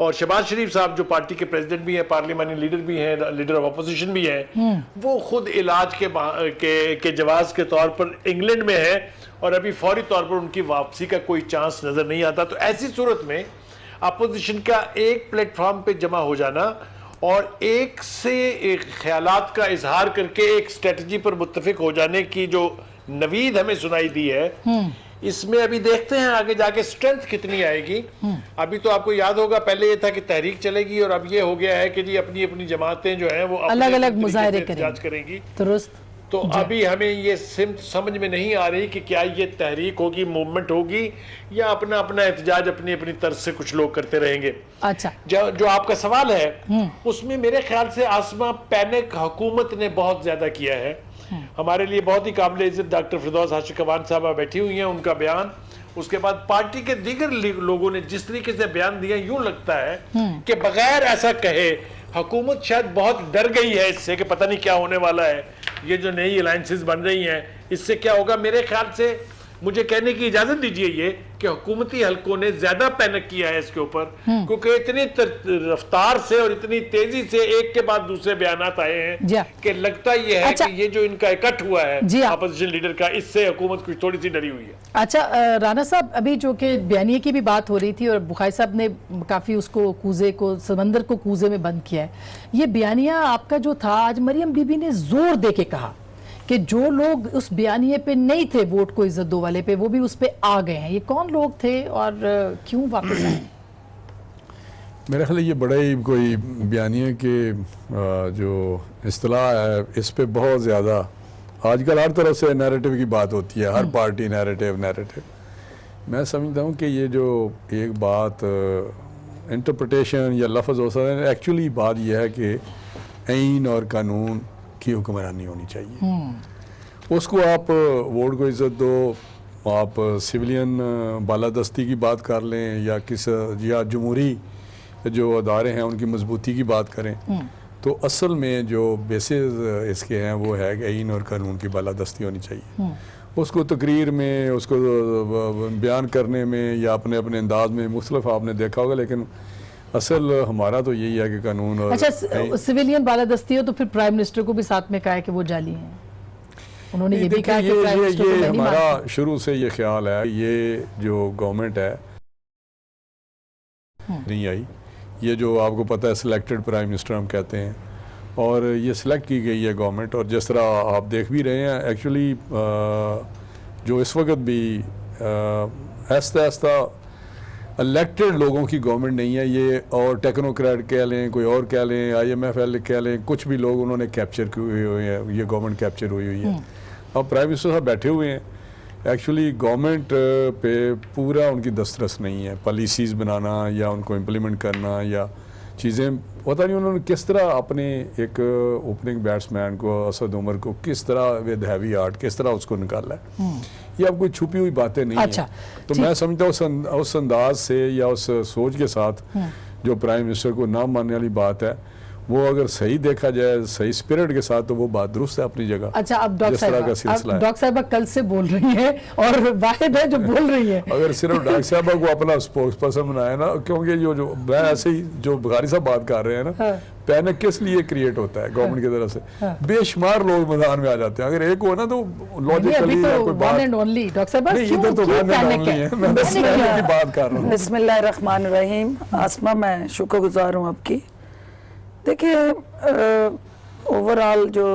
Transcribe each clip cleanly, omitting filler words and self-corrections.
اور شہباز شریف صاحب جو پارٹی کے پریزیڈنٹ بھی ہیں, پارلیمانی لیڈر بھی ہیں, لیڈر آف اپوزیشن بھی ہیں, وہ خود علاج کے جواز کے طور پر انگلینڈ میں ہے اور ابھی فوری طور پر ان کی واپسی کا کوئی چانس نظر نہیں آتا. تو ایسی صورت میں اپوزیشن کا ایک پلیٹ فارم پہ جمع ہو جانا اور ایک سے ایک خیالات کا اظہار کر کے ایک اسٹریٹجی پر متفق ہو جانے کی جو نوید ہمیں سنائی دی ہے, اس میں ابھی دیکھتے ہیں آگے جا کے اسٹرینتھ کتنی آئے گی. ابھی تو آپ کو یاد ہوگا پہلے یہ تھا کہ تحریک چلے گی اور اب یہ ہو گیا ہے کہ جی اپنی اپنی جماعتیں جو ہیں وہ الگ الگ مظاہرے کریں گی. درست. تو ابھی ہمیں یہ سمجھ میں نہیں آ رہی کہ کیا یہ تحریک ہوگی, موومنٹ ہوگی, یا اپنا اپنا احتجاج اپنی اپنی طرز سے کچھ لوگ کرتے رہیں گے. اچھا, جو آپ کا سوال ہے اس میں میرے خیال سے آسما پینک حکومت نے بہت زیادہ کیا ہے. ہمارے لیے بہت ہی قابل عزت ڈاکٹر فردوس ہاشقوان صاحبہ بیٹھی ہوئی ہیں, ان کا بیان, اس کے بعد پارٹی کے دیگر لوگوں نے جس طریقے سے بیان دیا, یوں لگتا ہے کہ بغیر ایسا کہے حکومت شاید بہت ڈر گئی ہے اس سے کہ پتہ نہیں کیا ہونے والا ہے, یہ جو نئی الائنسز بن رہی ہیں اس سے کیا ہوگا. میرے خیال سے مجھے کہنے کی اجازت دیجئے یہ کہ حکومتی حلقوں نے زیادہ پینک کیا ہے اس کے اوپر, کیونکہ اتنی رفتار سے اور اتنی تیزی سے ایک کے بعد دوسرے بیانات آئے ہیں کہ لگتا یہ ہے کہ یہ جو ان کا اکٹھ ہوا ہے اپوزیشن لیڈر کا, اس سے حکومت کچھ تھوڑی سی ڈری ہوئی ہے. اچھا رانا صاحب, ابھی جو کہ بیانیے کی بھی بات ہو رہی تھی اور بخاری صاحب نے کافی اس کو کوزے کو, سمندر کو کوزے میں بند کیا ہے, یہ بیانیہ آپ کا جو تھا آج مریم بی بی نے زور دے کے کہا کہ جو لوگ اس بیانیے پہ نہیں تھے ووٹ کو عزت دو والے پہ, وہ بھی اس پہ آ گئے ہیں. یہ کون لوگ تھے اور کیوں واپس آئے؟ میرے خیال یہ بڑا ہی کوئی بیانیے کے جو اصطلاح ہے اس پہ بہت زیادہ آج کل ہر طرف سے نیریٹو کی بات ہوتی ہے, ہر پارٹی نیریٹو. میں سمجھتا ہوں کہ یہ جو ایک بات انٹرپریٹیشن یا لفظ ہو سکتا ہے, ایکچولی بات یہ ہے کہ آئین اور قانون کی حکمرانی ہونی چاہیے. اس کو آپ ووٹ کو عزت دو, آپ سویلین بالادستی کی بات کر لیں یا جمہوری جو ادارے ہیں ان کی مضبوطی کی بات کریں, تو اصل میں جو بیسز اس کے ہیں وہ ہے کہ آئین اور قانون کی بالادستی ہونی چاہیے. اس کو تقریر میں, اس کو بیان کرنے میں یا اپنے انداز میں مختلف آپ نے دیکھا ہوگا, لیکن اصل ہمارا تو یہی ہے کہ قانون اور اچھا سویلین بالادستی ہو تو پھر پرائم منسٹر کو بھی ساتھ میں کہا ہے کہ وہ جالی ہیں. انہوں نے یہ بھی کہا کہ پرائم منسٹر کو میں نہیں مانتا. ہمارا شروع سے یہ خیال ہے, یہ جو گورنمنٹ ہے نہیں آئی, یہ جو آپ کو پتہ ہے سلیکٹڈ پرائم منسٹر ہم کہتے ہیں, اور یہ سلیکٹ کی گئی ہے گورنمنٹ. اور جس طرح آپ دیکھ بھی رہے ہیں ایکچولی جو اس وقت بھی آہستہ آہستہ الیکٹڈ لوگوں کی گورنمنٹ نہیں ہے یہ, اور ٹیکنوکریٹ کہہ لیں, کوئی اور کہہ لیں, IMF کہہ لیں, کچھ بھی لوگ انہوں نے کیپچر کیے ہوئے ہیں, یہ گورنمنٹ کیپچر ہوئی ہے. اب پرائم منسٹر صاحب بیٹھے ہوئے ہیں, ایکچولی گورنمنٹ پہ پورا ان کی دسترس نہیں ہے, پالیسیز بنانا یا ان کو امپلیمنٹ کرنا یا چیزیں, پتہ نہیں انہوں نے کس طرح اپنے ایک اوپننگ بیٹسمین کو اسد عمر کو کس طرح ود ہیوی آرٹ کس طرح اس کو نکالا ہے. یہ اب کوئی چھپی ہوئی باتیں نہیں ہیں. تو میں سمجھتا ہوں اس انداز سے یا اس سوچ کے ساتھ جو پرائم منسٹر کو نہ ماننے والی بات ہے, وہ اگر صحیح دیکھا جائے صحیح اسپرٹ کے ساتھ تو وہ بات درست ہے اپنی جگہ. اچھا اب ڈاکٹر صاحبہ کل سے بول رہی ہیں اور واحد ہے جو بول رہی ہیں. اگر صرف ڈاکٹر صاحبہ کو اپنا اسپوکس پرسن بنایا نا, کیونکہ جو میں ایسے ہی جو بخاری صاحب بات کر رہے ہیں نا, پینک کس لیے کریٹ ہوتا ہے گورنمنٹ کی طرف سے, بے شمار لوگ میدان میں آ جاتے ہیں. اگر ایک ہو نا تو لاجیکلی کوئی بات نہیں, ادھر تو ون اینڈ اونلی ہے. میں بات کر رہا ہوں. بسم اللہ الرحمن الرحیم. آسما میں شکر گزار ہوں آپ کی. دیکھیں اوورآل جو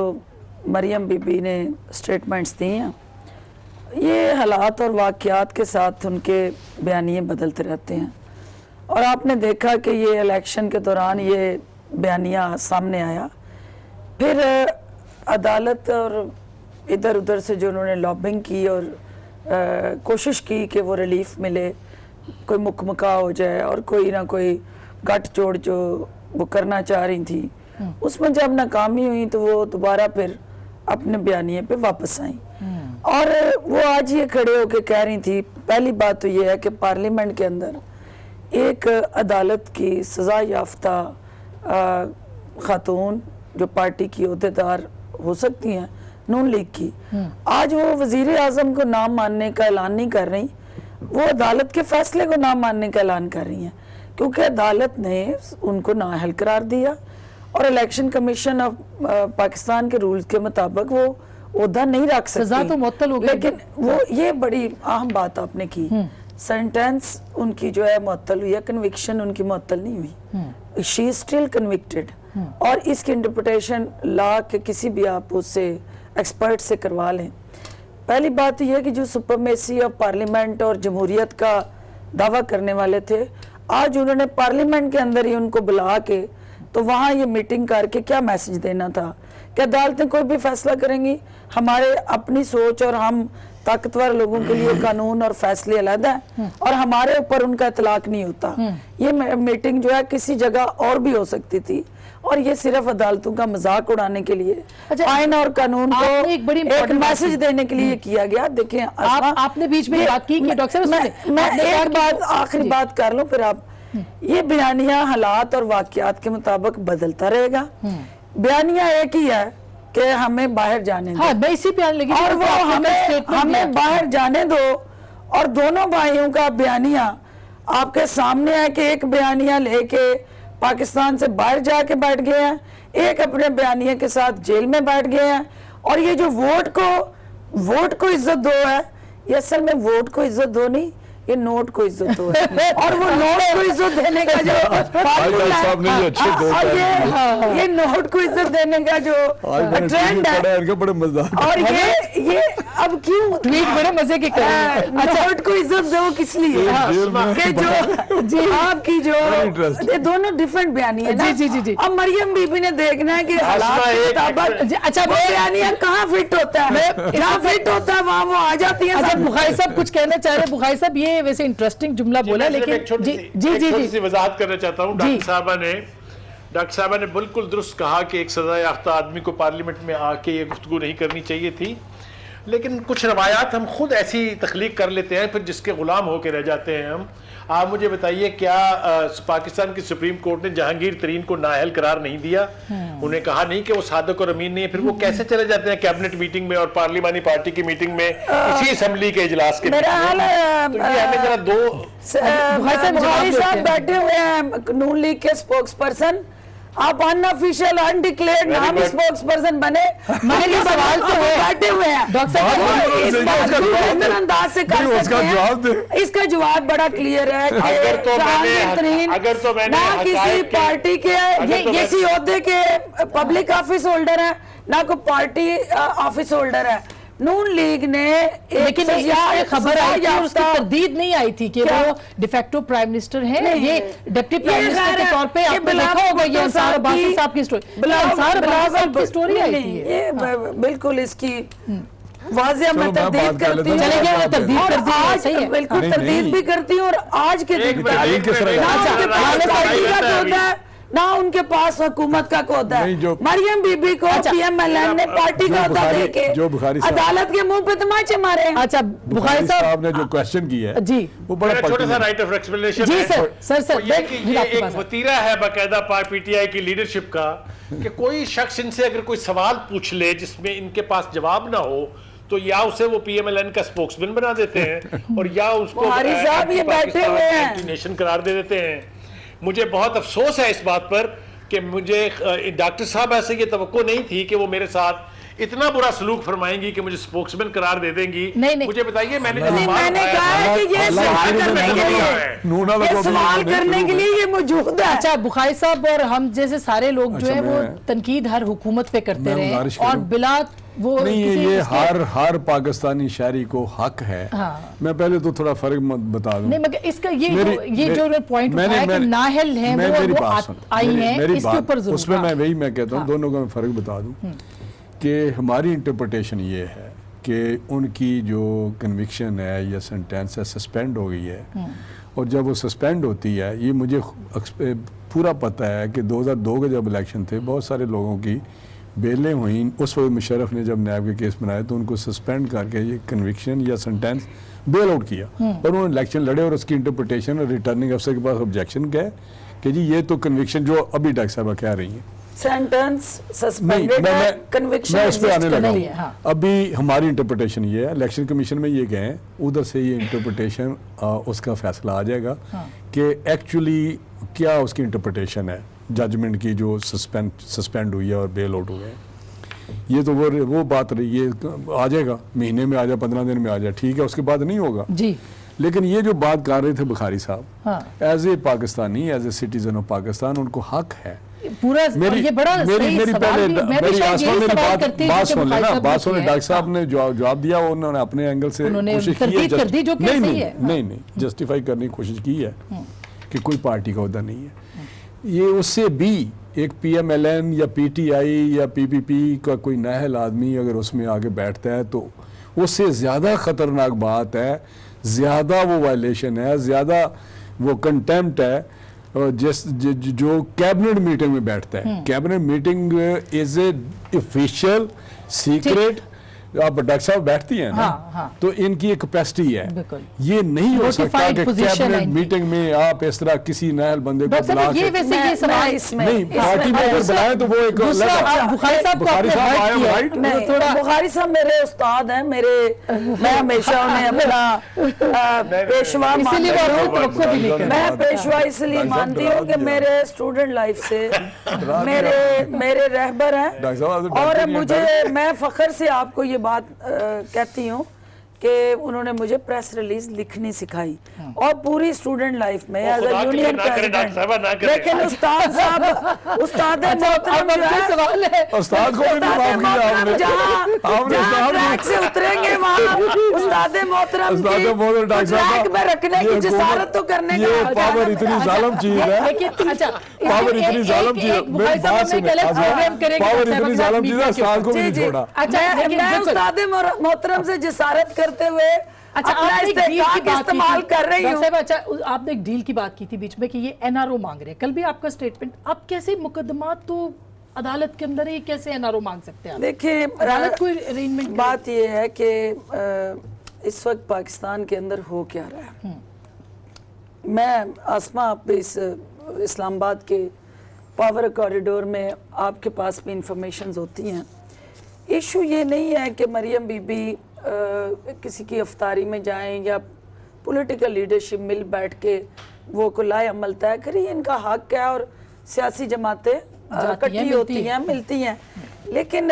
مریم بی بی نے سٹیٹمنٹس دی ہیں, یہ حالات اور واقعات کے ساتھ ان کے بیانیے بدلتے رہتے ہیں, اور آپ نے دیکھا کہ یہ الیکشن کے دوران یہ بیانیہ سامنے آیا, پھر عدالت اور ادھر ادھر سے جو انہوں نے لابنگ کی اور کوشش کی کہ وہ ریلیف ملے, کوئی مکمکا ہو جائے اور کوئی نہ کوئی گٹ جوڑ جو وہ کرنا چاہ رہی تھی, اس میں جب ناکامی ہوئی تو وہ دوبارہ پھر اپنے بیانیے پہ واپس آئیں. اور وہ آج یہ کھڑے ہو کے کہہ رہی تھی, پہلی بات تو یہ ہے کہ پارلیمنٹ کے اندر ایک عدالت کی سزا یافتہ خاتون جو پارٹی کی عہدیدار ہو سکتی ہیں نون لیگ کی, آج وہ وزیر اعظم کو نہ ماننے کا اعلان نہیں کر رہی, وہ عدالت کے فیصلے کو نہ ماننے کا اعلان کر رہی ہیں کیونکہ عدالت نے ان کو نااہل قرار دیا اور الیکشن کمیشن آف پاکستان کے رولز کے مطابق وہ عہدہ نہیں رکھ سکتی. سزا تو معطل ہو گئی. لیکن وہ یہ بڑی اہم بات آپ نے کی, سینٹینس ان کی جو ہے معطل ہوئی ہے, کنوکشن ان کی معطل نہیں ہوئی. شی از اسٹل کنوکٹڈ. اور اس کی انٹرپریٹیشن لا کے کسی بھی آپ اس سے ایکسپرٹ سے کروا لیں. پہلی بات یہ ہے کہ جو سپرمیسی آف پارلیمنٹ اور جمہوریت کا دعویٰ کرنے والے تھے, آج انہوں نے پارلیمنٹ کے اندر ہی ان کو بلا کے تو وہاں یہ میٹنگ کر کے کیا میسج دینا تھا کہ عدالتیں کوئی بھی فیصلہ کریں گی, ہمارے اپنی سوچ اور ہم طاقتور لوگوں کے لیے قانون اور فیصلے علیحدہ ہیں اور ہمارے اوپر ان کا اطلاق نہیں ہوتا. یہ میٹنگ جو ہے کسی جگہ اور بھی ہو سکتی تھی اور یہ صرف عدالتوں کا مذاق اڑانے کے لیے, آئین اور قانون کو ایک میسج دینے کے لیے کیا گیا. دیکھیں آپ نے بیچ میں بات کی کہ ڈاکٹر صاحب میں ایک بات آخری بات کر لوں پھر آپ, یہ بیانیہ حالات اور واقعات کے مطابق بدلتا رہے گا. بیانیہ ایک ہی ہے کہ ہمیں باہر جانے دو, میں اسی پہ آنے لگی اور وہ ہمیں باہر جانے دو. اور دونوں بھائیوں کا بیانیہ آپ کے سامنے ہے کہ ایک بیانیہ لے کے پاکستان سے باہر جا کے بیٹھ گئے ہیں, ایک اپنے بیانیہ کے ساتھ جیل میں بیٹھ گئے ہیں. اور یہ جو ووٹ کو عزت دو ہے, یہ اصل میں ووٹ کو عزت دو نہیں, یہ نوٹ کو عزت دو ہے. اور وہ نوٹ کو عزت دینے کا جو یہ نوٹ کو عزت دینے کا جو ٹرینڈ ہے, اور یہ اب کیوں بڑے مزے کے نوٹ کو عزت دو کس لیے کہ جو آپ کی جو یہ دونوں ڈیفرنٹ بیانیہ ہے. جی. اب مریم بی بی نے دیکھنا ہے کہ حالات کے مطابق اچھا وہ بیانیہ کہاں فٹ ہوتا ہے, جہاں فٹ ہوتا ہے وہاں وہ آ جاتی ہیں. بخاری صاحب کچھ کہنا چاہ رہے. بخاری صاحب یہ ویسے انٹرسٹنگ جملہ بولا, لیکن چھوٹی سی وضاحت کرنا چاہتا ہوں. ڈاکٹر صاحبہ نے بالکل درست کہا کہ ایک سزا یافتہ آدمی کو پارلیمنٹ میں آ کے یہ گفتگو نہیں کرنی چاہیے تھی, لیکن کچھ روایات ہم خود ایسی تخلیق کر لیتے ہیں پھر جس کے غلام ہو کے رہ جاتے ہیں ہم. آپ مجھے بتائیے کیا پاکستان کی سپریم کورٹ نے جہانگیر ترین کو نااہل قرار نہیں دیا؟ انہیں کہا نہیں کہ وہ صادق اور امین نہیں ہے, پھر وہ کیسے چلے جاتے ہیں کیبنٹ میٹنگ میں اور پارلیمانی پارٹی کی میٹنگ میں اسی اسمبلی کے اجلاس کے؟ میرا حال ہمیں ذرا دو بخاری صاحب بیٹھے ہوئے ہیں نون لیگ کے سپوکس پرسن, آپ ان آفیشیل ان ڈکلیئرڈ نام سپوکس پرسن بنے, میرے سوال تو بیٹھے ہوئے ہیں ڈاکٹر صاحب اس بات کو بہتر انداز سے کر سکتے ہیں. اس کا جواب بڑا کلیئر ہے کہ اگر تو میں نے نہ کسی پارٹی کے کسی عہدے کے پبلک آفس ہولڈر ہیں نہ کوئی پارٹی آفس ہولڈر ہے. نون لیگ نے لیکن خبر آئی تھی, اس کی تردید نہیں آئی تھی کہ وہ ڈیفیکٹو پرائم منسٹر ہیں. یہ ڈپٹی پرائم منسٹر کے طور پہ آپ نے دیکھا ہوگا یہ انصار عباسی صاحب کی سٹوری, انصار عباسی صاحب کی سٹوری آئی تھی. یہ بالکل اس کی واضح میں تردید کرتی ہوں, چلے گیا تردید کر دی, بالکل تردید بھی کرتی ہوں. اور آج کے دن نہ ان کے پاس حکومت کا عہدہ ہے. مریم بی بی کو پی ایم ایل این نے پارٹی کا عہدہ دے کے عدالت کے منہ پہ تماچے مارے ہیں. اچھا بخاری صاحب نے جو کویسچن کیا ہے جی وہ بڑا چھوٹا سا رائٹ آف ایکسپلینیشن جی سر یہ ایک وتیرہ ہے باقاعدہ پی ٹی آئی کی لیڈرشپ کا کہ کوئی شخص ان سے اگر کوئی سوال پوچھ لے جس میں ان کے پاس جواب نہ ہو تو یا اسے وہ پی ایم ایل این کا سپوکس مین بنا دیتے ہیں اور یا اس کو اینٹی نیشن قرار دے دیتے ہیں. مجھے بہت افسوس ہے اس بات پر کہ مجھے ڈاکٹر صاحب ایسے یہ توقع نہیں تھی کہ وہ میرے ساتھ اتنا برا سلوک فرمائیں گی کہ مجھے سپوکس مین قرار دے دیں گی. مجھے بتائیے میں نے کہا کہ یہ سوال کرنے کے لیے یہ موجود ہے. اچھا بخاری صاحب اور ہم جیسے سارے لوگ جو ہیں وہ تنقید ہر حکومت پہ کرتے رہے اور بلا وہ نہیں, یہ ہر پاکستانی شہری کو حق ہے. میں پہلے تو تھوڑا فرق بتا دوں. نہیں مگر اس کا یہ جو پوائنٹ اٹھایا کہ نااہل ہیں وہ آئی ہیں اس کے اوپر ضرور, اس میں وہی میں کہتا ہوں دونوں کا میں فرق بتا دوں کہ ہماری انٹرپریٹیشن یہ ہے کہ ان کی جو کنوکشن ہے یا سینٹینس ہے سسپینڈ ہو گئی ہے, اور جب وہ سسپینڈ ہوتی ہے یہ مجھے پورا پتہ ہے کہ 2002 کے جب الیکشن تھے بہت سارے لوگوں کی بیلیں ہوئیں. اس وقت مشرف نے جب نیب کے کیس بنائے تو ان کو سسپینڈ کر کے یہ کنوکشن یا سنٹینس بیل آؤٹ کیا, اور انہوں نے الیکشن لڑے اور اس کی انٹرپریٹیشن ریٹرننگ افسر کے پاس آبجیکشن گئے کہ جی یہ تو کنوکشن جو ابھی ڈاکٹر صاحبہ کہہ رہی ہیں سینٹنس سسپینڈڈ ہے, کنوکشن میں اس پہ آنے لگا نہیں ہے, ہاں. ہوں. ابھی ہماری انٹرپریٹیشن یہ ہے, الیکشن کمیشن میں یہ گئے ہیں, ادھر سے یہ انٹرپریٹیشن اس کا فیصلہ آ جائے گا کہ ایکچولی کیا اس کی انٹرپریٹیشن ہے ججمنٹ کی جو سسپینڈ ہوئی ہے اور بیل آؤٹ ہوئے ہیں. یہ تو وہ بات رہی, یہ آ جائے گا, مہینے میں آ جائے, 15 دن میں آ جائے, ٹھیک ہے, اس کے بعد نہیں ہوگا جی. لیکن یہ جو بات کر رہے تھے بخاری صاحب, as a Pakistani, as a citizen of Pakistan, ان کو حق ہے پورا یہ بڑا صحیح سوال بھی, میں بھی شاید یہی سوال کرتی ہوں بات سن لینا, بات سن ڈاکٹر صاحب نے جواب دیا, انہوں نے اپنے اینگل سے کوشش کی ہے, نہیں جسٹیفائی کرنے کی کوشش کی ہے کہ کوئی پارٹی کا عہدہ نہیں ہے. یہ اس سے بھی ایک پی ایم ایل این یا پی ٹی آئی یا پی پی پی کا کوئی نااہل آدمی اگر اس میں آگے بیٹھتا ہے تو اس سے زیادہ خطرناک بات ہے, زیادہ وہ وائلیشن ہے, زیادہ وہ کنٹیمپٹ ہے جو کیبنٹ میٹنگ میں بیٹھتا ہے. Cabinet meeting is a official secret. آپ ڈاکٹر صاحب بیٹھتی ہیں نا, تو ان کی ایک کیپیسٹی ہے, یہ نہیں ہو سکتا کہ کیبنٹ میٹنگ میں آپ اس طرح کسی نااہل بندے کو بلا کے, نہیں پارٹی میں اگر بلائیں تو وہ ایک بخاری صاحب آئے رائٹ. بخاری صاحب میرے استاد ہیں, میں ہمیشہ انہیں اپنا پیشوا میں پیشوا اس لیے مانتی ہوں کہ میرے اسٹوڈنٹ لائف سے میرے رہبر ہیں, اور مجھے میں فخر سے آپ کو یہ بات کہتی ہوں کہ انہوں نے مجھے پریس ریلیز لکھنی سکھائی, اور پوری اسٹوڈنٹ لائف میں ایز اے یونین پریزیڈنٹ. لیکن استاد صاحب, استاد محترم جہاں ٹریک سے اتریں گے وہاں استاد محترم ٹریک میں رکھنے کی جسارت تو کرنے کا. پاور اتنی ظالم چیز ہے, پاور اتنی ظالم چیز ہے, پاور اتنی ظالم چیز ہے, استاد کو بھی نہیں چھوڑا. میں استاد محترم سے جسارت کرتے ہوئے اپنا استحقاق استعمال کر رہی ہوں. اچھا, آپ نے ایک ڈیل کی بات کی تھی بیچ میں کہ یہ این آر او مانگ رہے ہیں, کل بھی آپ کا سٹیٹمنٹ, آپ کیسے مقدمات تو عدالت کے اندر ہی کیسے این آر او مانگ سکتے ہیں؟ دیکھیں عدالت کوئی ارینجمنٹ, بات یہ ہے کہ اس وقت پاکستان کے اندر ہو کیا رہا ہے. میں آسما آپ اس اسلام آباد کے پاور کوریڈور میں آپ کے پاس بھی انفارمیشنز ہوتی ہیں. ایشو یہ نہیں ہے کہ مریم بی بی کسی کی افطاری میں جائیں یا پولیٹیکل لیڈرشپ مل بیٹھ کے وہ کلائے عمل طے کریں, ان کا حق ہے, اور سیاسی جماعتیں اکٹھی ہوتی ہیں, ملتی ہیں. لیکن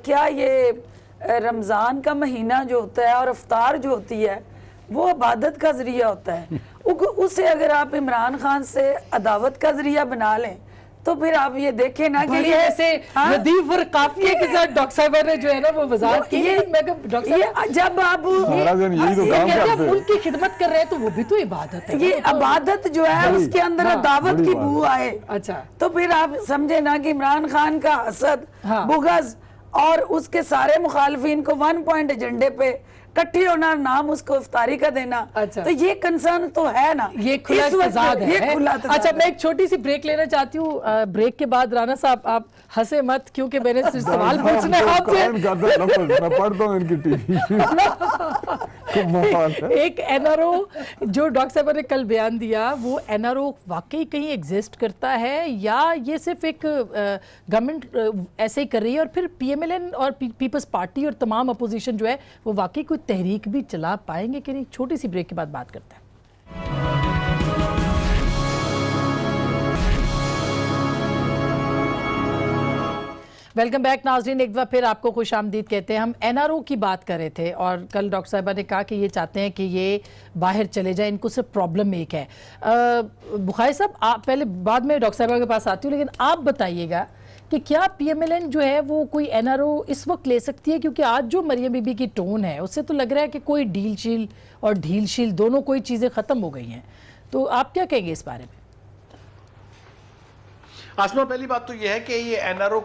کیا یہ رمضان کا مہینہ جو ہوتا ہے اور افطار جو ہوتی ہے وہ عبادت کا ذریعہ ہوتا ہے, اسے اگر آپ عمران خان سے عداوت کا ذریعہ بنا لیں تو پھر آپ یہ دیکھیں نا کہ یہ ایسے ردیف اور قافیے کے ساتھ ڈاکٹر صاحبہ نے جو ہے نا وہ وضاحت کی, جب آپ ملک کی خدمت کر رہے ہیں تو وہ بھی تو عبادت ہے. یہ عبادت جو ہے اس کے اندر دعوت کی بو آئے, اچھا تو پھر آپ سمجھے نا کہ عمران خان کا حسد, بغض اور اس کے سارے مخالفین کو 1 پوائنٹ ایجنڈے پہ کٹھی ہونا, نام اس کو افطاری کا دینا, تو یہ کنسرن تو ہے نا, یہ کھلا تضاد ہے. اچھا, میں ایک چھوٹی سی بریک لینا چاہتی ہوں. بریک کے بعد رانا صاحب آپ ہنسے مت, کیونکہ میں نے سوال پوچھنا ہے آپ سے. میں پڑھتا ہوں ان کی ٹی وی. ایک این آر او جو ڈاکٹر صاحبہ نے کل بیان دیا, وہ این آر او واقعی کہیں ایگزسٹ کرتا ہے یا یہ صرف ایک گورنمنٹ ایسے ہی کر رہی ہے, اور پھر پی ایم ایل این اور پیپلز پارٹی اور تمام اپوزیشن جو ہے وہ واقعی کوئی تحریک بھی چلا پائیں گے کہ نہیں؟ چھوٹی سی بریک کے بعد بات کرتے ہیں. ویلکم بیک ناظرین, ایک دفعہ پھر آپ کو خوش آمدید کہتے ہیں. ہم این آر او کی بات کر رہے تھے اور کل ڈاکٹر صاحبہ نے کہا کہ یہ چاہتے ہیں کہ یہ باہر چلے جائیں, ان کو صرف پرابلم ایک ہے. بخاری صاحب, آپ پہلے بعد میں ڈاکٹر صاحبہ کے پاس آتی ہوں, لیکن آپ بتائیے گا کہ کیا پی ایم ایل این جو ہے وہ کوئی این آر او اس وقت لے سکتی ہے, کیونکہ آج جو مریم بی بی کی ٹون ہے اس سے تو لگ رہا ہے کہ کوئی ڈیل شیل اور ڈھیل شیل دونوں کوئی چیزیں ختم ہو گئی ہیں. تو آپ کیا کہیں گے اس بارے میں؟ آسما, پہلی بات تو یہ ہے کہ یہ این آر او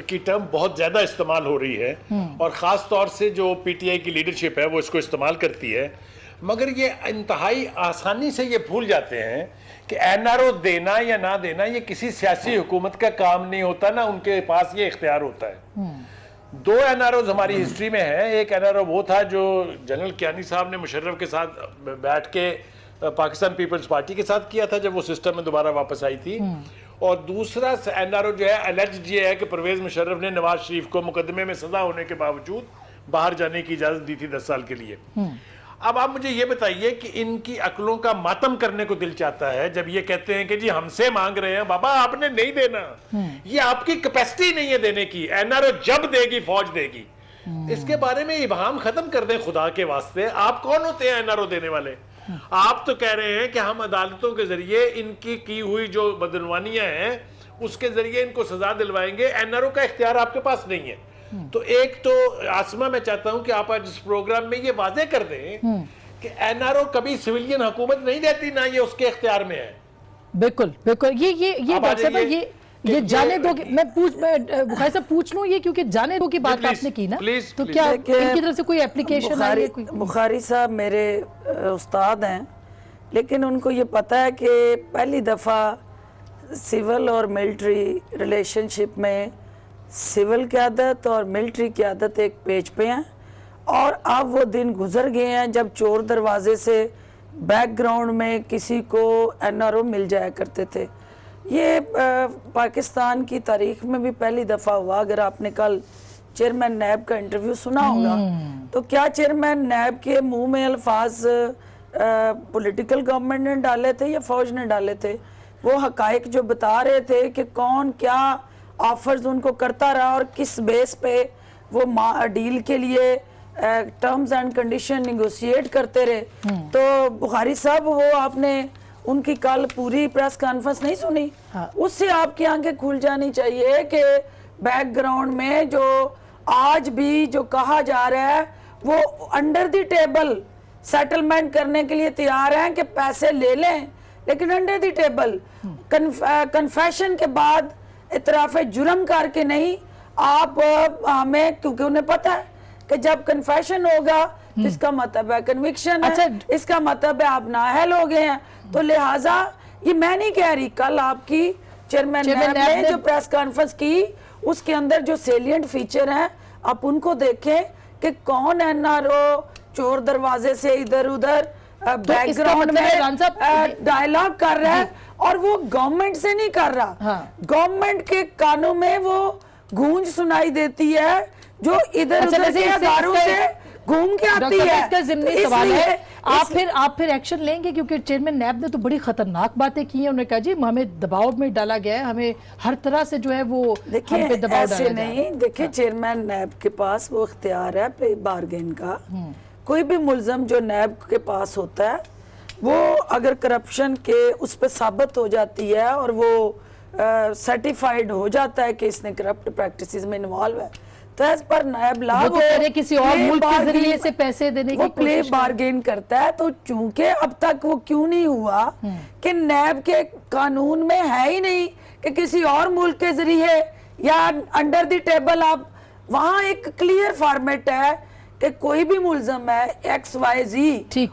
کی ٹرم بہت زیادہ استعمال ہو رہی ہے, اور خاص طور سے جو پی ٹی آئی کی لیڈرشپ ہے وہ اس کو استعمال کرتی ہے. مگر یہ انتہائی آسانی سے یہ بھول جاتے ہیں کہ این آر او دینا یا نہ دینا یہ کسی سیاسی حکومت کا کام نہیں ہوتا، نہ ان کے پاس یہ اختیار ہوتا ہے. 2 این آر اوز ہماری ہسٹری میں ہیں. ایک این آر او وہ تھا جو جنرل کیانی صاحب نے مشرف کے ساتھ بیٹھ کے پاکستان پیپلز پارٹی کے ساتھ کیا تھا جب وہ سسٹم میں دوبارہ واپس آئی تھی، اور دوسرا این آر او جو ہے الجڈ یہ ہے کہ پرویز مشرف نے نواز شریف کو مقدمے میں سزا ہونے کے باوجود باہر جانے کی اجازت دی تھی 10 سال کے لیے. اب آپ مجھے یہ بتائیے کہ ان کی عقلوں کا ماتم کرنے کو دل چاہتا ہے جب یہ کہتے ہیں کہ جی ہم سے مانگ رہے ہیں. بابا آپ نے نہیں دینا، یہ آپ کی کیپیسٹی نہیں ہے دینے کی. این آر او جب دے گی فوج دے گی. اس کے بارے میں ابہام ختم کر دیں خدا کے واسطے. آپ کون ہوتے ہیں این آر او دینے والے؟ آپ تو کہہ رہے ہیں کہ ہم عدالتوں کے ذریعے ان کی ہوئی جو بدعنوانیاں ہیں اس کے ذریعے ان کو سزا دلوائیں گے. این آر او کا اختیار آپ کے پاس نہیں ہے. تو ایک تو عاصمہ میں چاہتا ہوں کہ آپ آج اس پروگرام میں یہ واضح کر دیں کہ این آر او کبھی سویلین حکومت نہیں دیتی، نہ یہ اس کے اختیار میں ہے. بالکل بالکل. یہ ڈاکٹر صاحب یہ جانے دو کہ میں بخاری صاحب پوچھ لوں یہ کیونکہ جانے دو کی بات آپ نے کی نا، تو کیا ان کی طرف سے کوئی اپلیکیشن آئی ہے؟ بخاری صاحب میرے استاد ہیں، لیکن ان کو یہ پتہ ہے کہ پہلی دفعہ سول اور ملٹری ریلیشن شپ میں سول قیادت اور ملٹری قیادت ایک پیج پہ ہیں، اور اب وہ دن گزر گئے ہیں جب چور دروازے سے بیک گراؤنڈ میں کسی کو این آر او مل جایا کرتے تھے. یہ پاکستان کی تاریخ میں بھی پہلی دفعہ ہوا. اگر آپ نے کل چیئرمین نیب کا انٹرویو سنا ہوگا تو کیا چیئرمین نیب کے منہ میں الفاظ پولیٹیکل گورنمنٹ نے ڈالے تھے یا فوج نے ڈالے تھے؟ وہ حقائق جو بتا رہے تھے کہ کون کیا آفرز ان کو کرتا رہا اور کس بیس پہ وہ ڈیل کے لیے ٹرمز اینڈ کنڈیشن نیگوشیٹ کرتے رہے. تو بخاری صاحب وہ آپ نے ان کی کل پوری پریس کانفرنس نہیں سنی؟ اس سے آپ کی آنکھیں کھل جانی چاہیے کہ بیک گراؤنڈ میں جو آج بھی جو کہا جا رہا ہے وہ انڈر دی ٹیبل سیٹلمنٹ کرنے کے لیے تیار ہیں کہ پیسے لے لیں، لیکن انڈر دی ٹیبل کنفیشن کے بعد اعتراف جرم کر کے نہیں. آپ ہمیں کیونکہ انہیں پتہ ہے کہ جب کنفیشن ہوگا تو اس کا مطلب ہے کنوکشن ہے، اس کا مطلب ہے آپ نااہل ہو گئے ہیں. تو لہٰذا یہ میں نہیں کہہ رہی، کل آپ کی چیئرمین نیب نے جو پریس کانفرنس کی اس کے اندر جو سیلینٹ فیچر ہیں آپ ان کو دیکھیں کہ کون این آر او چور دروازے سے ادھر ادھر بیک گراؤنڈ میں ڈائلاگ کر رہا ہے، اور وہ گورنمنٹ سے نہیں کر رہا. گورنمنٹ کے کانوں میں وہ گونج سنائی دیتی ہے جو ادھر ادھر کے اداروں سے گھوم کے آتی ہے. اس کا ضمنی سوال ہے آپ پھر ایکشن لیں گے؟ کیونکہ چیئرمین نیب نے تو بڑی خطرناک باتیں کی ہیں. انہوں نے کہا جی ہمیں دباؤ میں ڈالا گیا ہے، ہمیں ہر طرح سے جو ہے وہ ہم پہ دباؤ ڈالا ایسے نہیں. دیکھیں چیئرمین نیب کے پاس وہ اختیار ہے پلے بارگین کا. کوئی بھی ملزم جو نیب کے پاس ہوتا ہے وہ اگر کرپشن کے اس پہ ثابت ہو جاتی ہے اور وہ سرٹیفائیڈ ہو جاتا ہے کہ اس نے کرپٹ پریکٹسز میں انوالو ہے تو ایز پر نیب لا وہ کسی اور ملک کے ذریعے سے پیسے دینے کی پلے بارگین کرتا ہے. تو چونکہ اب تک وہ کیوں نہیں ہوا کہ نیب کے قانون میں ہے ہی نہیں کہ کسی اور ملک کے ذریعے یا انڈر دی ٹیبل. آپ وہاں ایک کلیئر فارمیٹ ہے کہ کوئی بھی ملزم ہے ایکس وائی زی،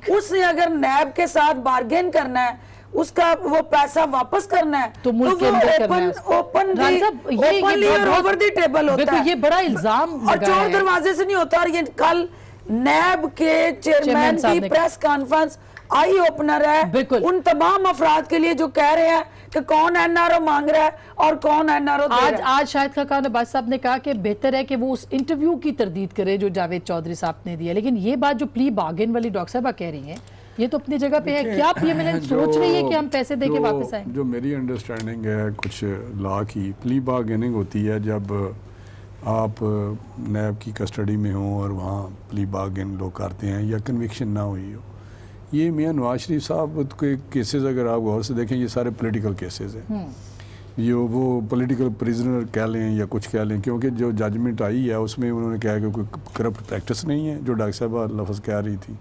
اس نے اگر نیب کے ساتھ بارگین کرنا ہے اس کا وہ پیسہ واپس کرنا ہے تو ملک کے اندر کرنا ہے. اوپنلی اور اوور دی ٹیبل ہوتا ہے. یہ بڑا الزام اور چور دروازے سے نہیں ہوتا. اور یہ کل نیب کے چیئرمین کی پریس کانفرنس آئی اوپنر ہے ان تمام افراد کے لیے جو کہہ رہے ہیں کہ کون این آر او مانگ رہا ہے اور کون این آر او دے رہا ہے. آج شاہد خاقان عباس صاحب نے کہا کہ بہتر ہے کہ وہ اس انٹرویو کی تردید کرے جو جاوید چودھری صاحب نے دیا. لیکن یہ بات جو پلی بارگین والی ڈاکٹر صاحبہ کہہ رہی ہیں یہ تو اپنی جگہ پہ ہے. کیا آپ یہ میں نے سوچ رہی ہے کہ ہم پیسے دے کے واپس آئیں؟ جو میری انڈرسٹینڈنگ ہے کچھ لا کی، پلی بارگیننگ ہوتی ہے جب آپ نیب کی کسٹڈی میں ہوں اور وہاں پلی بارگین لوگ کرتے ہیں یا کنوکشن نہ ہوئی ہو. یہ میاں نواز شریف صاحب کے کیسز اگر آپ غور سے دیکھیں یہ سارے پولیٹیکل کیسز ہیں. یہ وہ پولیٹیکل پریزنر کہہ لیں یا کچھ کہہ لیں، کیونکہ جو ججمنٹ آئی ہے اس میں انہوں نے کہا کہ کوئی کرپٹ پریکٹس نہیں ہے جو ڈاکٹر صاحبہ لفظ کہہ رہی تھی،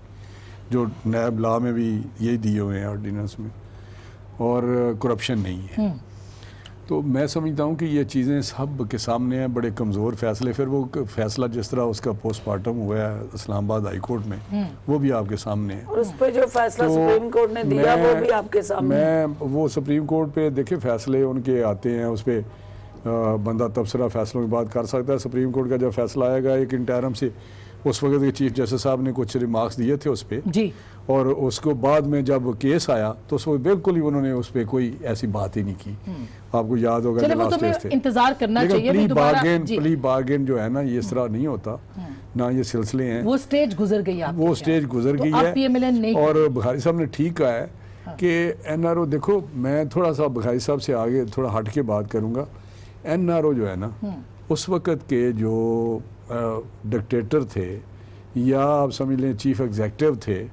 جو نیب لا میں بھی یہی دیے ہوئے ہیں آرڈیننس میں، اور کرپشن نہیں ہے. تو میں سمجھتا ہوں کہ یہ چیزیں سب کے سامنے ہیں، بڑے کمزور فیصلے. پھر وہ فیصلہ جس طرح اس کا پوسٹ مارٹم ہوا ہے اسلام آباد ہائی کورٹ میں، وہ بھی آپ کے سامنے ہے. اور اس پہ جو فیصلہ سپریم کورٹ نے دیا وہ بھی آپ کے سامنے. میں وہ سپریم کورٹ پہ دیکھیں فیصلے ان کے آتے ہیں، اس پہ بندہ تبصرہ فیصلوں کی بات کر سکتا ہے. سپریم کورٹ کا جب فیصلہ آئے گا ایک انٹرم سے، اس وقت کے چیف جسٹس صاحب نے کچھ ریمارکس دیے تھے اس پہ جی، اور اس کو بعد میں جب کیس آیا تو اس وقت بالکل ہی انہوں نے اس پہ کوئی ایسی بات ہی نہیں کی. آپ کو یاد ہوگا چلے وہ تمہیں انتظار کرنا چاہیے. پلی بارگین جو ہے نا، یہ اس طرح نہیں ہوتا، نہ یہ سلسلے ہیں. وہ سٹیج گزر گئی، وہ سٹیج گزر گئی ہے. اور بخاری صاحب نے ٹھیک کہا ہے کہ این آر او، دیکھو میں تھوڑا سا بخاری صاحب سے آگے تھوڑا ہٹ کے بات کروں گا. این آر او جو ہے نا، اس وقت کے جو ڈکٹیٹر تھے یا آپ سمجھ لیں چیف ایگزیکٹو تھے،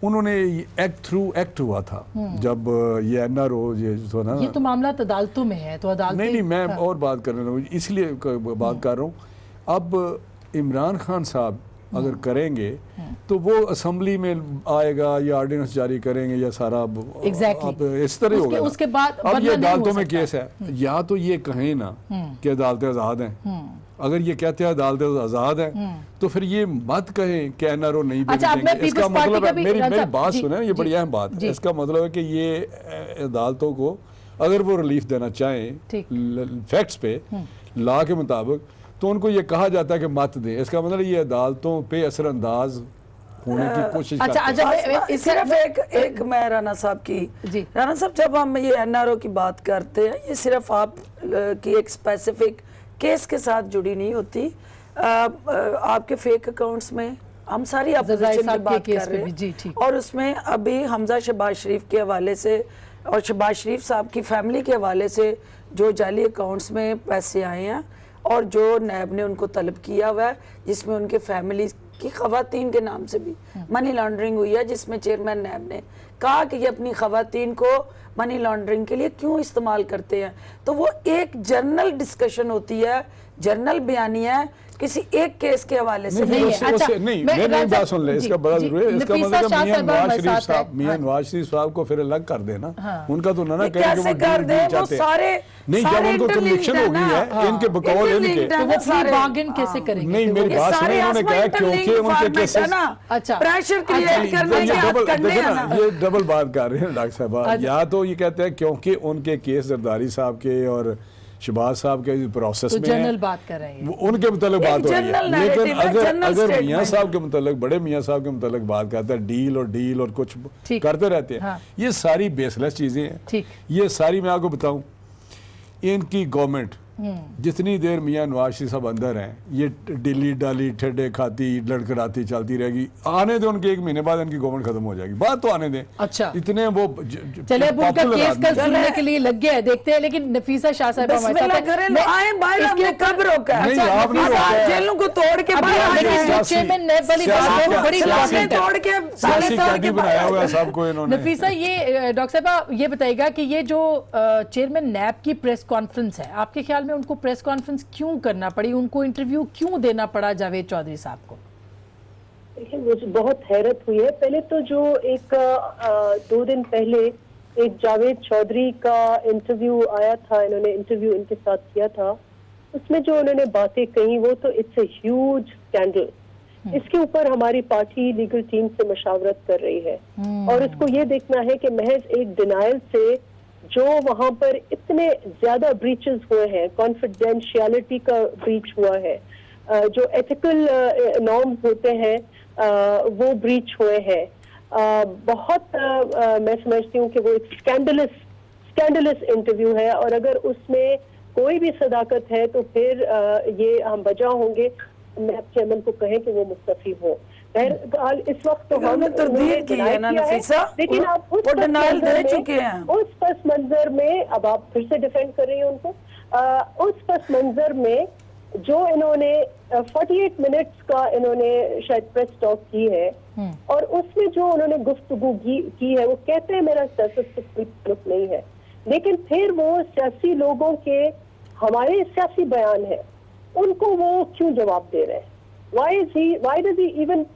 انہوں نے ایکٹ تھرو ایکٹ ہوا تھا جب یہ این آر او جو نا، یہ تو معاملات عدالتوں میں ہے تو عدالتیں نہیں میں اور بات کر رہا ہوں، اس لیے بات کر رہا ہوں. اب عمران خان صاحب اگر کریں گے تو وہ اسمبلی میں آئے گا یا آرڈیننس جاری کریں گے یا سارا اس طرح ہوگا. اس کے بعد اب یہ عدالتوں میں کیس ہے، یا تو یہ کہیں نا کہ عدالتیں آزاد ہیں. اگر یہ کہتے ہیں عدالتیں آزاد ہیں تو پھر یہ مت کہیں کہ این آر او نہیں دیں گے. اس کا مطلب ہے، میری بات سنیں، یہ بڑی اہم بات ہے. اس کا مطلب ہے کہ یہ عدالتوں کو اگر وہ ریلیف دینا چاہیں فیکٹس پہ، لا کے مطابق، تو ان کو یہ کہا جاتا ہے کہ مت دیں. اس کا مطلب یہ عدالتوں پہ اثر انداز ہونے کی کوشش کرتے ہیں. صرف ایک میں رانا صاحب کی، رانا صاحب جب ہم یہ این آر او کی بات کرتے ہیں، یہ صرف آپ کی ایک اسپیسیفک کیس کے ساتھ جڑی نہیں ہوتی. آپ کے فیک اکاؤنٹس میں ہم ساری اپوزیشن کی بات کر رہے ہیں، اور اس میں ابھی حمزہ شہباز شریف کے حوالے سے اور شہباز شریف صاحب کی فیملی کے حوالے سے جو جعلی اکاؤنٹس میں پیسے آئے ہیں اور جو نیب نے ان کو طلب کیا ہوا ہے، جس میں ان کے فیملی کی خواتین کے نام سے بھی منی لانڈرنگ ہوئی ہے، جس میں چیئرمین نیب نے کہا کہ یہ اپنی خواتین کو منی لانڈرنگ کے لیے کیوں استعمال کرتے ہیں. تو وہ ایک جرنل ڈسکشن ہوتی ہے، جرنل بیانیہ ہے، کسی ایک کیس کے حوالے سے نہیں. میں بات سن لیں، اس کا بڑا ضروری ہے. اس کا مطلب ہے میاں نواز شریف صاحب کو پھر الگ کر دینا، ان کا تو نہ کہیں کہ وہ ڈیل چاہتے ہیں. نہیں، جب ان کو کنوکشن ہو گئی ہے ان کے بقول ان کے، تو وہ پلی بارگن کیسے کریں گے؟ نہیں، میری بات سنیں، انہوں نے کہا کیونکہ ان کے کیسز، پریشر کریٹ کرنے یہ ڈبل بات کر رہے ہیں ڈاکٹر صاحب. یا تو یہ کہتے ہیں کیونکہ ان کے کیس زرداری صاحب کے اور شہباز صاحب کے پروسیس میں جنرل بات کر رہے ہیں، ان کے متعلق بات ہو رہی ہے. لیکن اگر میاں صاحب کے متعلق، بڑے میاں صاحب کے متعلق بات کرتا ہے، ڈیل اور کچھ کرتے رہتے ہیں، یہ ساری بیس لیس چیزیں ہیں. یہ ساری میں آپ کو بتاؤں، ان کی گورنمنٹ جتنی دیر میاں نواز شریف صاحب اندر ہیں، یہ ڈلی ڈالی ٹھڈے کھاتی لڑکراتی چلتی رہے گی. آنے دیں ان کے 1 مہینے بعد ان کی گورنمنٹ ختم ہو جائے گی. بات تو آنے دیں. اچھا، اتنے وہ چلے اب ان کا کیس کل سننے کے لیے لگ گیا ہے، دیکھتے ہیں. لیکن نفیسہ شاہ صاحب بسم اللہ کریں، آئیں باہر، ہم نے کب روکا ہے؟ نہیں، آپ نہیں روکا ہے. جیلوں کو توڑ کے باہر چیئرمین نیب والی بات ہے، بڑی امپورٹنٹ ہے. توڑ کے سیاسی قیدی بنایا ہوا ہے سب کو انہوں نے. نفیسہ، یہ ڈاکٹر صاحبہ یہ بتائیے گا کہ یہ جو چیئرمین نیب کی پریس کانفرنس ہے، آپ کے خیال میں ان کو پریس کانفرنس کیوں کرنا پڑی، ان کو انٹرویو کیوں دینا پڑا جاوید چودھری صاحب کو؟ دیکھیں، مجھے بہت حیرت ہوئی ہے. پہلے تو جو ایک 2 دن پہلے ایک جاوید چودھری کا انٹرویو آیا تھا، انہوں نے انٹرویو ان کے ساتھ کیا تھا، اس میں جو انہوں نے باتیں کہیں وہ تو اٹس اے ہیوج اسکینڈل. اس کے اوپر ہماری پارٹی لیگل ٹیم سے مشاورت کر رہی ہے، اور اس کو یہ دیکھنا ہے کہ محض ایک ڈینائل سے جو وہاں پر اتنے زیادہ بریچز ہوئے ہیں، کانفیڈینشیلٹی کا بریچ ہوا ہے، جو ایتھیکل نارمز ہوتے ہیں وہ بریچ ہوئے ہیں. بہت میں سمجھتی ہوں کہ وہ ایک اسکینڈلس انٹرویو ہے، اور اگر اس میں کوئی بھی صداقت ہے تو پھر یہ ہم بجا ہوں گے نیب چیئرمین کو کہیں کہ وہ مستعفی ہو. اس وقت تو ہم تردید کی ہے نا نفیسہ، لیکن آپ وہ ڈینائل دے چکے ہیں. اس پس منظر میں، اب آپ پھر سے ڈیفینڈ کر رہی ہیں ان کو، اس پس منظر میں جو انہوں نے 48 منٹس کا انہوں نے شاید پریس ٹاک کی ہے، اور اس میں جو انہوں نے گفتگو کی ہے، وہ کہتے ہیں میرا سیاست سے کوئی تعلق نہیں ہے، لیکن پھر وہ سیاسی لوگوں کے ہمارے سیاسی بیان ہے ان کو وہ کیوں جواب دے رہے ہیں؟ Why does he even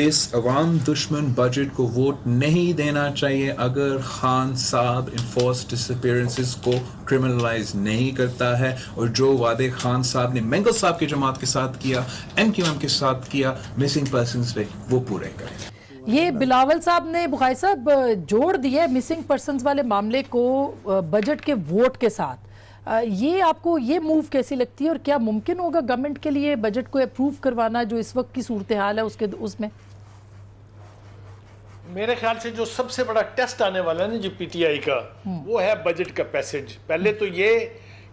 اس عوام دشمن بجٹ کو ووٹ نہیں دینا چاہیے اگر خان صاحب انفورس ڈسپیئرنسز کو کرمنلائز نہیں کرتا ہے, اور جو وعدے خان صاحب نے مینگل صاحب کی جماعت کے ساتھ کیا, MQM کے ساتھ کیا مسنگ پرسنز پہ, وہ پورے کریں. یہ بلاول صاحب نے بخاری صاحب جوڑ دیا ہے مسنگ پرسنز والے معاملے کو بجٹ کے ووٹ کے ساتھ. یہ آپ کو یہ موو کیسی لگتی ہے, اور کیا ممکن ہوگا گورنمنٹ کے لیے بجٹ کو اپروو کروانا جو اس وقت کی صورتحال ہے اس میں؟ میرے خیال سے جو سب سے بڑا ٹیسٹ آنے والا ہے نا جو PTI کا, وہ ہے بجٹ کا پیسج. پہلے تو یہ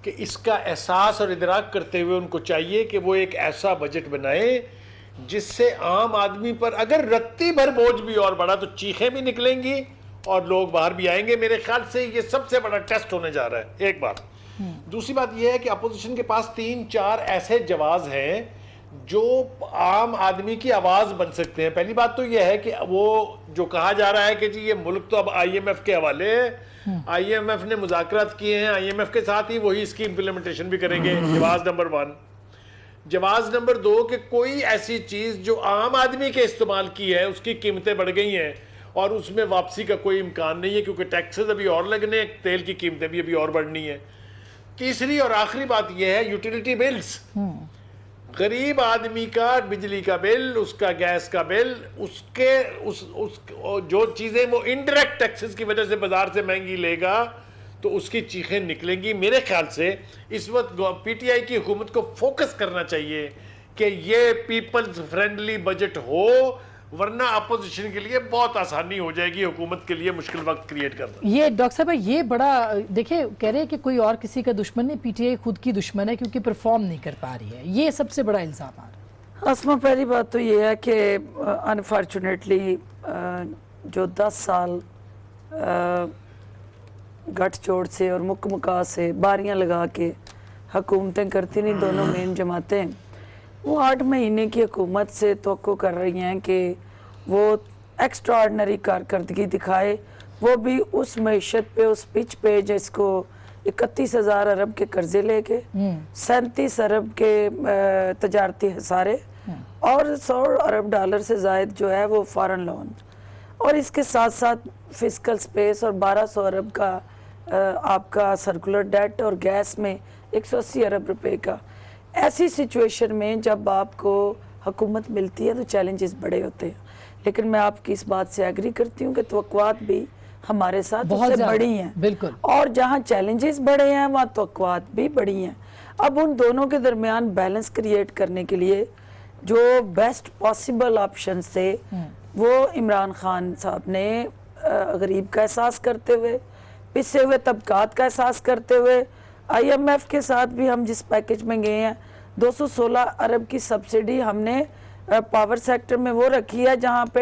کہ اس کا احساس اور ادراک کرتے ہوئے ان کو چاہیے کہ وہ ایک ایسا بجٹ بنائے جس سے عام آدمی پر اگر رتی بھر بوجھ بھی اور بڑا تو چیخیں بھی نکلیں گی اور لوگ باہر بھی آئیں گے. میرے خیال سے یہ سب سے بڑا ٹیسٹ ہونے جا رہا ہے, ایک بات. دوسری بات یہ ہے کہ اپوزیشن کے پاس 3-4 ایسے جواز ہیں جو عام آدمی کی آواز بن سکتے ہیں. پہلی بات تو یہ ہے کہ وہ جو کہا جا رہا ہے کہ جی یہ ملک تو اب IMF کے حوالے ہے, IMF نے مذاکرات کیے ہیں, IMF کے ساتھ ہی وہی اس کی امپلیمنٹیشن بھی کریں گے. جواز نمبر 1. جواز نمبر 2 کہ کوئی ایسی چیز جو عام آدمی کے استعمال کی ہے اس کی قیمتیں بڑھ گئی ہیں اور اس میں واپسی کا کوئی امکان نہیں ہے کیونکہ ٹیکسز ابھی اور لگنے, تیل کی قیمتیں بھی ابھی اور بڑھنی ہیں. تیسری اور آخری بات یہ ہے یوٹیلیٹی بلز. غریب آدمی کا بجلی کا بل, اس کا گیس کا بل, جو چیزیں وہ انڈائریکٹ ٹیکسز کی وجہ سے بازار سے مہنگی لے گا تو اس کی چیخیں نکلیں گی. میرے خیال سے اس وقت PTI کی حکومت کو فوکس کرنا چاہیے کہ یہ پیپلز فرینڈلی بجٹ ہو, ورنہ اپوزیشن کے لیے بہت آسانی ہو جائے گی حکومت کے لیے مشکل وقت کریٹ کرنا. یہ ڈاکٹر صاحب یہ بڑا دیکھیں کہہ رہے ہیں کہ کوئی اور کسی کا دشمن نہیں, PTI خود کی دشمن ہے کیونکہ پرفارم نہیں کر پا رہی ہے. یہ سب سے بڑا الزام آ رہا ہے. اسما پہلی بات تو یہ ہے کہ انفارچونیٹلی جو 10 سال گٹھ چوڑ سے اور مکہ سے باریاں لگا کے حکومتیں کرتی نہیں دونوں مین جماعتیں, وہ 8 مہینے کی حکومت سے توقع کر رہی ہیں کہ وہ ایکسٹرا آرڈنری کارکردگی دکھائے, وہ بھی اس معیشت پہ, اس پچ پہ جس کو 31,000 ارب کے قرضے لے کے 37 ارب کے تجارتی خسارے اور 100 ارب ڈالر سے زائد جو ہے وہ فارن لون, اور اس کے ساتھ ساتھ فسکل سپیس اور 1200 ارب کا آپ کا سرکولر ڈیٹ اور گیس میں 180 ارب روپے کا. ایسی سچویشن میں جب آپ کو حکومت ملتی ہے تو چیلنجز بڑے ہوتے ہیں, لیکن میں آپ کی اس بات سے ایگری کرتی ہوں کہ توقعات بھی ہمارے ساتھ اس سے بڑی ہیں, بالکل, اور جہاں چیلنجز بڑے ہیں وہاں توقعات بھی بڑی ہیں. اب ان دونوں کے درمیان بیلنس کریٹ کرنے کے لیے جو بیسٹ پاسبل آپشنز تھے وہ عمران خان صاحب نے غریب کا احساس کرتے ہوئے, پسے ہوئے طبقات کا احساس کرتے ہوئے, IMF کے ساتھ بھی ہم جس پیکج میں گئے ہیں 216 ارب کی سبسڈی ہم نے پاور سیکٹر میں وہ رکھی ہے جہاں پہ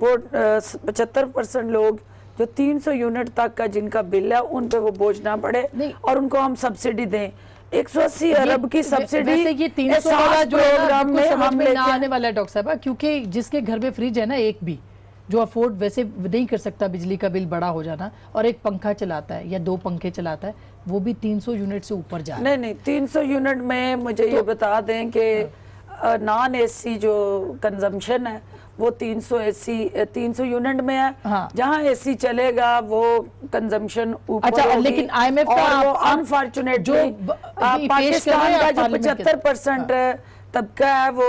وہ 75% لوگ جو 300 یونٹ تک کا جن کا بل ہے ان پہ وہ بوجھ نہ پڑے اور ان کو ہم سبسڈی دیں. 180 ارب کی سبسڈی یہ 300 والا جو پروگرام میں ہم لے آنے والا ہے ڈاکٹر صاحب, کیونکہ جس کے گھر میں فریج ہے نا ایک بھی جو افورڈ ویسے نہیں کر سکتا بجلی کا بل بڑا ہو جانا, اور ایک پنکھا چلاتا ہے یا 2 پنکھے چلاتا ہے, وہ بھی 300 یونٹ سے اوپر جا رہا ہے. نہیں 300 یونٹ میں مجھے یہ بتا دیں کہ نان AC جو کنزمپشن ہے وہ 300 یونٹ میں ہے, جہاں AC چلے گا وہ کنزمپشن اوپر ہوگی. لیکن IMF کا وہ انفارچونیٹلی پاکستان کا جو 75% طبقہ ہے وہ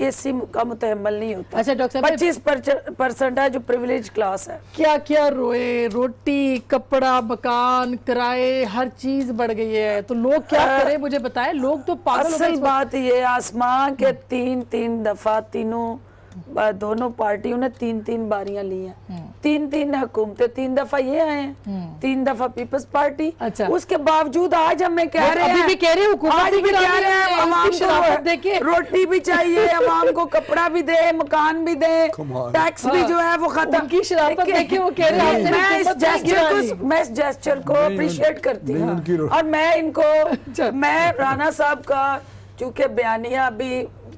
AC کا متحمل نہیں ہوتا. 25% ہے جو پریویلیج کلاس ہے. کیا روئے, روٹی, کپڑا, مکان, کرائے, ہر چیز بڑھ گئی ہے, تو لوگ کیا کریں مجھے بتائیں. لوگ تو پاگل ہو گئے. اصل بات یہ آسمان کے 3 دفعہ دونوں پارٹیوں نے 3 باریاں لی ہیں, 3 حکومتیں, 3 دفعہ یہ آئے ہیں, 3 دفعہ پیپلز پارٹی. اس کے باوجود آج ہم کہہ رہے ہیں, آج بھی کہہ رہے ہیں عوام کو روٹی بھی چاہیے, عوام کو کپڑا بھی دے, مکان بھی دے, ٹیکس بھی جو ہے وہ ختم. کی شرافت دیکھیں وہ کہہ رہے ہیں. میں اس جیسچر کو اپریشیٹ کرتی ہوں, اور میں رانا صاحب کا چونکہ بیانیہ ابھی